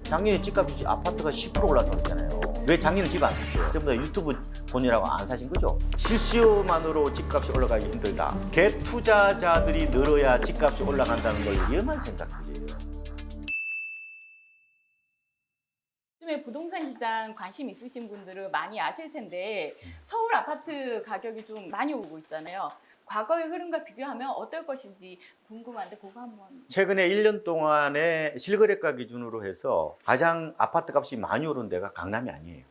작년에 집값이 아파트가 10% 올랐다고 했잖아요. 왜 작년에 집 안 샀어요? 전부 다 유튜브 본이라고 안 사신 거죠? 실수요만으로 집값이 올라가기 힘들다. 갭 투자자들이 늘어야 집값이 올라간다는 걸 위험한 생각들이에요. 요즘에 부동산 시장 관심 있으신 분들은 많이 아실 텐데 서울 아파트 가격이 좀 많이 오르고 있잖아요. 과거의 흐름과 비교하면 어떨 것인지 궁금한데 그거 한번. 최근에 1년 동안에 실거래가 기준으로 해서 가장 아파트 값이 많이 오른 데가 강남이 아니에요.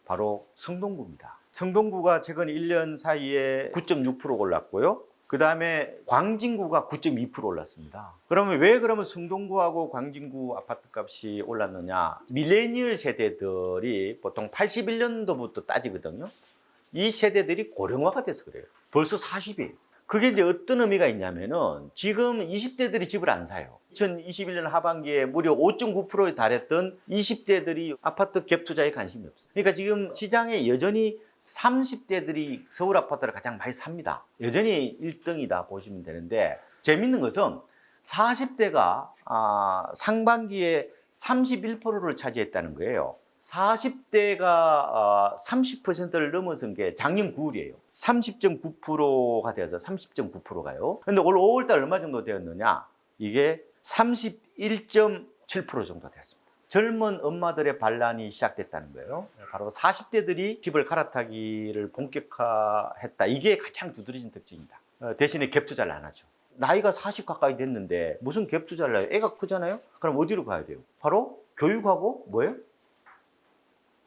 바로 성동구입니다. 성동구가 최근 1년 사이에 9.6% 올랐고요. 그 다음에 광진구가 9.2% 올랐습니다. 그러면 왜 그러면 성동구하고 광진구 아파트 값이 올랐느냐? 밀레니얼 세대들이 보통 81년도부터 따지거든요. 이 세대들이 고령화가 돼서 그래요. 벌써 40이에요. 그게 이제 어떤 의미가 있냐면은 지금 20대들이 집을 안 사요. 2021년 하반기에 무려 5.9%에 달했던 20대들이 아파트 갭 투자에 관심이 없어요. 그러니까 지금 시장에 여전히 30대들이 서울 아파트를 가장 많이 삽니다. 여전히 1등이다 보시면 되는데 재밌는 것은 40대가 상반기에 31%를 차지했다는 거예요. 40대가 30%를 넘어선 게 작년 9월이에요. 30.9%가 되어서 30.9%가요. 근데 올 5월달 얼마 정도 되었느냐? 이게 31.7% 정도 됐습니다. 젊은 엄마들의 반란이 시작됐다는 거예요. 바로 40대들이 집을 갈아타기를 본격화했다. 이게 가장 두드러진 특징입니다. 대신에 갭 투자를 안 하죠. 나이가 40 가까이 됐는데 무슨 갭 투자를 해요? 애가 크잖아요? 그럼 어디로 가야 돼요? 바로 교육하고 뭐예요?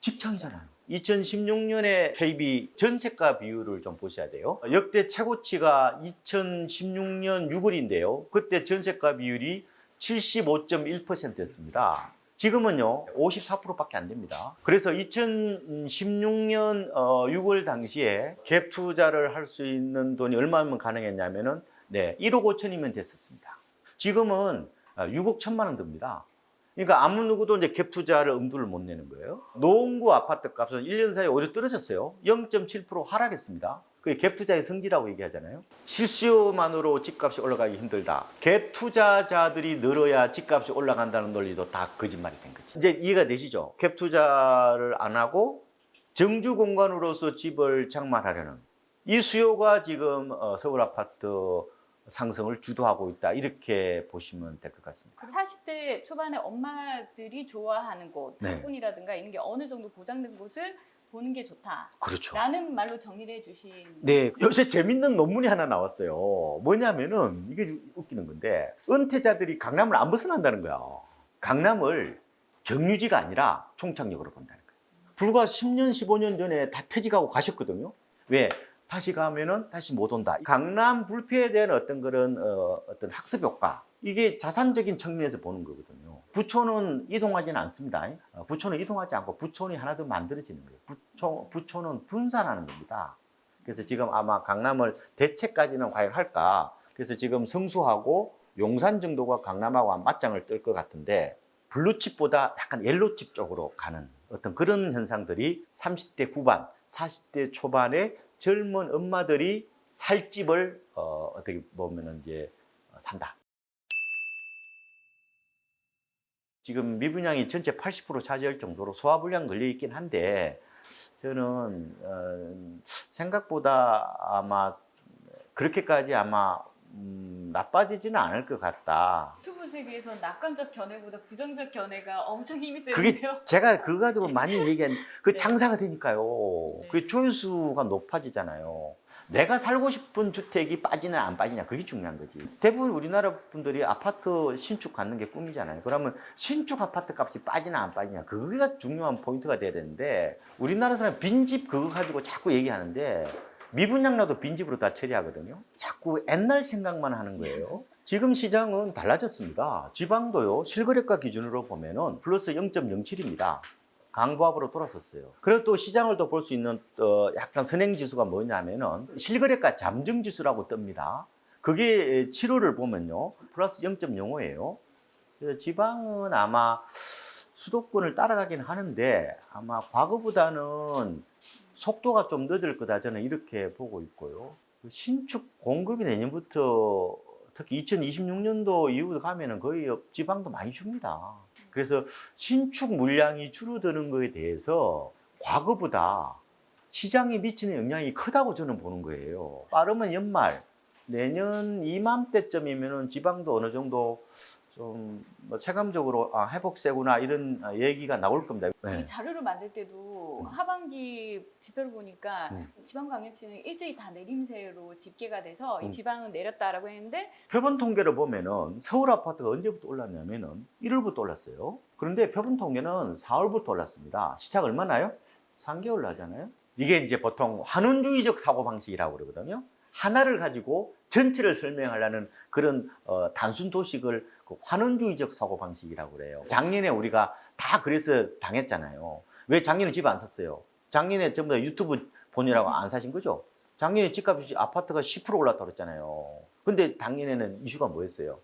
직장이잖아요. 2016년에 KB 전세가 비율을 좀 보셔야 돼요. 역대 최고치가 2016년 6월인데요. 그때 전세가 비율이 75.1%였습니다. 지금은요 54%밖에 안 됩니다. 그래서 2016년 6월 당시에 갭 투자를 할 수 있는 돈이 얼마면 가능했냐면은 1억 5천이면 됐었습니다. 지금은 6억 1천만 원 듭니다. 그러니까 아무 누구도 이제 갭 투자를 엄두를 못 내는 거예요. 노원구 아파트 값은 1년 사이에 오히려 떨어졌어요. 0.7% 하락했습니다. 그게 갭 투자의 성지라고 얘기하잖아요. 실수요만으로 집값이 올라가기 힘들다. 갭 투자자들이 늘어야 집값이 올라간다는 논리도 다 거짓말이 된 거지. 이제 이해가 되시죠? 갭 투자를 안 하고 정주 공간으로서 집을 장만하려는 이 수요가 지금 서울 아파트 상승을 주도하고 있다. 이렇게 보시면 될 것 같습니다. 40대 초반에 엄마들이 좋아하는 곳, 네. 학군이라든가 이런 게 어느 정도 보장된 곳을 보는 게 좋다. 그렇죠. 라는 말로 정리를 해주신. 네, 요새 재밌는 논문이 하나 나왔어요. 뭐냐면은 이게 웃기는 건데 은퇴자들이 강남을 안 벗어난다는 거야. 강남을 경유지가 아니라 총착역으로 본다는 거예요. 불과 10년, 15년 전에 다 퇴직하고 가셨거든요. 왜? 다시 가면은 다시 못 온다. 강남 불패에 대한 어떤 그런 어떤 학습 효과, 이게 자산적인 측면에서 보는 거거든요. 부촌은 이동하지는 않습니다. 부촌은 이동하지 않고 부촌이 하나 더 만들어지는 거예요. 부촌은 분산하는 겁니다. 그래서 지금 아마 강남을 대체까지는 과연 할까? 그래서 지금 성수하고 용산 정도가 강남하고 맞짱을 뜰 것 같은데 블루칩보다 약간 옐로칩 쪽으로 가는 어떤 그런 현상들이 30대 후반, 40대 초반에 젊은 엄마들이 살 집을 어떻게 보면은 이제 산다. 지금 미분양이 전체 80% 차지할 정도로 소화불량 걸려 있긴 한데 저는 생각보다 아마 그렇게까지 아마 나빠지지는 않을 것 같다. 유튜브 세계에서 낙관적 견해보다 부정적 견해가 엄청 힘이 그게 세는데요. 제가 그거 가지고 많이 얘기한 그 네. 장사가 되니까요. 네. 그 조회수가 높아지잖아요. 내가 살고 싶은 주택이 빠지냐 안 빠지냐 그게 중요한 거지. 대부분 우리나라 분들이 아파트 신축 갖는 게 꿈이잖아요. 그러면 신축 아파트 값이 빠지냐 안 빠지냐 그게가 중요한 포인트가 돼야 되는데 우리나라 사람 빈집 그거 가지고 자꾸 얘기하는데 미분양 나도 빈집으로 다 처리하거든요. 자꾸 옛날 생각만 하는 거예요. 지금 시장은 달라졌습니다. 지방도요, 실거래가 기준으로 보면은 플러스 0.07입니다. 강보합으로 돌아섰어요. 그리고 또 시장을 또 볼 수 있는 약간 선행지수가 뭐냐면은 실거래가 잠정지수라고 뜹니다. 그게 7월을 보면요, 플러스 0.05예요. 그래서 지방은 아마 수도권을 따라가긴 하는데 아마 과거보다는 속도가 좀 늦을 거다 저는 이렇게 보고 있고요. 신축 공급이 내년부터 특히 2026년도 이후 가면은 거의 지방도 많이 줍니다. 그래서 신축 물량이 줄어드는 것에 대해서 과거보다 시장에 미치는 영향이 크다고 저는 보는 거예요. 빠르면 연말, 내년 이맘때쯤이면은 지방도 어느 정도 좀뭐 체감적으로 회복세구나 이런 얘기가 나올 겁니다. 이 자료를 만들 때도 하반기 지표를 보니까 지방광역시는 일제히 다 내림세로 집계가 돼서 이 지방은 내렸다라고 했는데 표본 통계를 보면은 서울 아파트가 언제부터 올랐냐면은 1월부터 올랐어요. 그런데 표본 통계는 4월부터 올랐습니다. 시차가 얼마나요? 3개월 나잖아요. 이게 이제 보통 환원주의적 사고방식이라고 그러거든요. 하나를 가지고 전체를 설명하려는 그런 단순 도식을 그 환원주의적 사고방식이라고 그래요. 작년에 우리가 다 그래서 당했잖아요. 왜 작년에 집 안 샀어요? 작년에 전부 다 유튜브 보느라고 안 사신 거죠? 작년에 집값이 아파트가 10% 올랐다고 그랬잖아요. 근데 작년에는 이슈가 뭐였어요?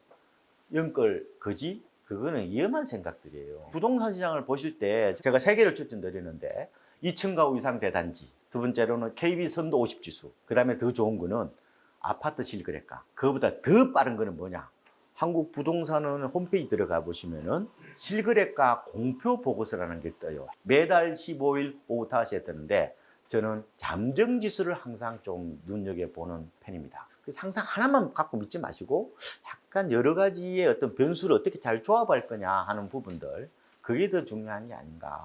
연끌 거지? 그거는 위험한 생각들이에요. 부동산 시장을 보실 때 제가 세 개를 추천드리는데 2층 가구 이상 대단지, 두 번째로는 KB 선도 50지수, 그 다음에 더 좋은 거는 아파트 실거래가. 그거보다 더 빠른 거는 뭐냐? 한국 부동산은 홈페이지 들어가 보시면은 실거래가 공표 보고서라는 게 떠요. 매달 15일 오후 5시에 뜨는데 저는 잠정 지수를 항상 좀 눈여겨보는 편입니다. 그래서 항상 하나만 갖고 믿지 마시고 약간 여러 가지의 어떤 변수를 어떻게 잘 조합할 거냐 하는 부분들, 그게 더 중요한 게 아닌가.